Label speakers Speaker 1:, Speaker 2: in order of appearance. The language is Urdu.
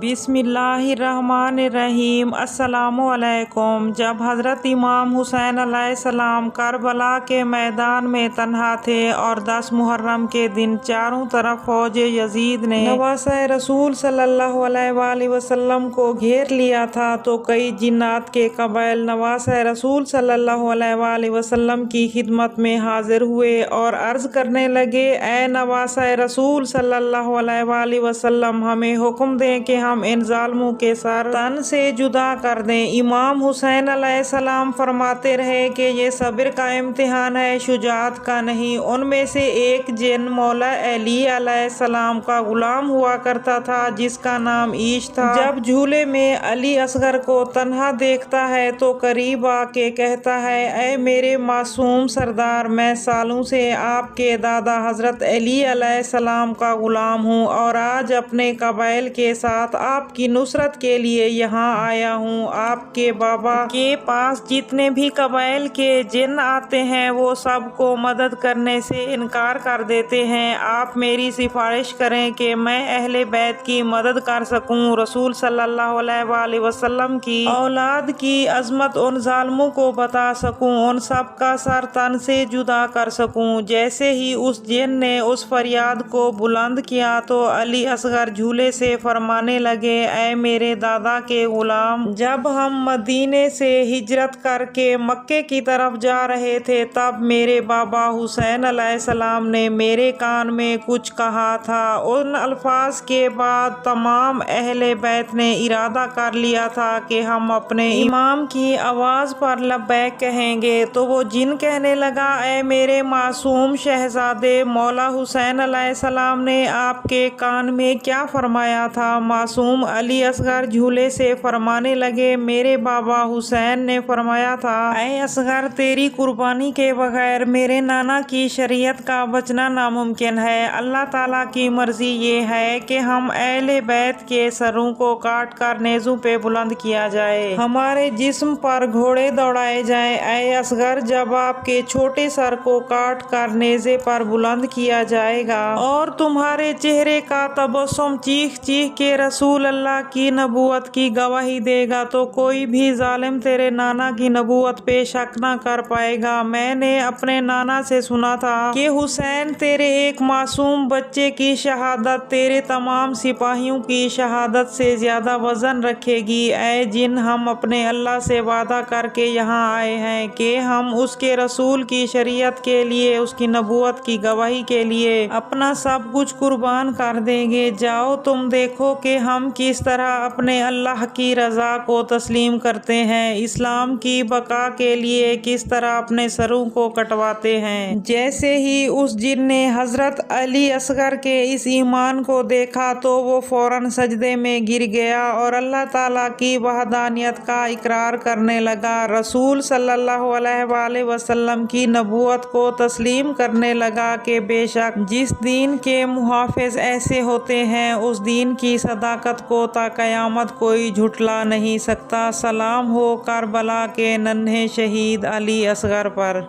Speaker 1: بسم اللہ الرحمن الرحیم۔ السلام علیکم۔ جب حضرت امام حسین علیہ السلام کربلا کے میدان میں تنہا تھے اور 10 محرم کے دن چاروں طرف فوج یزید نے نواسہ رسول صلی اللہ علیہ وآلہ وسلم کو گھیر لیا تھا تو کئی جنات کے قبائل نواسہ رسول صلی اللہ علیہ وآلہ وسلم کی خدمت میں حاضر ہوئے اور عرض کرنے لگے، اے نواسہ رسول صلی اللہ علیہ وآلہ وسلم، ہمیں حکم دیں کہ ہم ان ظالموں کے سر تن سے جدا کر دیں۔ امام حسین علیہ السلام فرماتے رہے کہ یہ صبر کا امتحان ہے، شجاعت کا نہیں۔ ان میں سے ایک جن مولا علی علیہ السلام کا غلام ہوا کرتا تھا جس کا نام عیش تھا، جب جھولے میں علی اصغر کو تنہا دیکھتا ہے تو قریب آ کے کہتا ہے، اے میرے معصوم سردار، میں سالوں سے آپ کے دادا حضرت علی علیہ السلام کا غلام ہوں اور آج اپنے قبائل کے ساتھ آپ کی نصرت کے لیے یہاں آیا ہوں۔ آپ کے بابا کے پاس جتنے بھی قبائل کے جن آتے ہیں وہ سب کو مدد کرنے سے انکار کر دیتے ہیں۔ آپ میری سفارش کریں کہ میں اہل بیت کی مدد کر سکوں، رسول صلی اللہ علیہ وآلہ وسلم کی اولاد کی عظمت ان ظالموں کو بتا سکوں، ان سب کا سر تن سے جدا کر سکوں۔ جیسے ہی اس جن نے اس فریاد کو بلند کیا تو علی اصغر جھولے سے فرمانے لگے، اے میرے دادا کے غلام، جب ہم مدینے سے ہجرت کر کے مکے کی طرف جا رہے تھے تب میرے بابا حسین علیہ السلام نے میرے کان میں کچھ کہا تھا۔ ان الفاظ کے بعد تمام اہل بیت نے ارادہ کر لیا تھا کہ ہم اپنے امام کی آواز پر لبیک کہیں گے۔ تو وہ جن کہنے لگا، اے میرے معصوم شہزادے، مولا حسین علیہ السلام نے آپ کے کان میں کیا فرمایا تھا؟ معصوم علی اصغر جھولے سے فرمانے لگے، میرے بابا حسین نے فرمایا تھا، اے اصغر، تیری قربانی کے بغیر میرے نانا کی شریعت کا بچنا ناممکن ہے۔ اللہ تعالیٰ کی مرضی یہ ہے کہ ہم اہل بیت کے سروں کو کاٹ کر نیزوں پہ بلند کیا جائے، ہمارے جسم پر گھوڑے دوڑائے جائیں۔ اے اصغر، جب آپ کے چھوٹے سر کو کاٹ کر نیزے پر بلند کیا جائے گا اور تمہارے چہرے کا تبسم چیخ چیخ کے رسول اللہ کی نبوت کی گواہی دے گا تو کوئی بھی ظالم تیرے نانا کی نبوت پہ شک نہ کر پائے گا۔ میں نے اپنے نانا سے سنا تھا کہ حسین تیرے ایک معصوم بچے کی شہادت تیرے تمام سپاہیوں کی شہادت سے زیادہ وزن رکھے گی۔ اے جن، ہم اپنے اللہ سے وعدہ کر کے یہاں آئے ہیں کہ ہم اس کے رسول کی شریعت کے لیے، اس کی نبوت کی گواہی کے لیے اپنا سب کچھ قربان کر دیں گے۔ جاؤ تم دیکھو کہ ہم کس طرح اپنے اللہ کی رضا کو تسلیم کرتے ہیں، اسلام کی بقا کے لیے کس طرح اپنے سروں کو کٹواتے ہیں۔ جیسے ہی اس جن نے حضرت علی اصغر کے اس ایمان کو دیکھا تو وہ فوراً سجدے میں گر گیا اور اللہ تعالیٰ کی وحدانیت کا اقرار کرنے لگا، رسول صلی اللہ علیہ وآلہ وسلم کی نبوت کو تسلیم کرنے لگا کہ بے شک جس دین کے محافظ ایسے ہوتے ہیں اس دین کی صداقت کو تا قیامت کوئی جھٹلا نہیں سکتا۔ سلام ہو کربلا کے ننھے شہید علی اصغر پر۔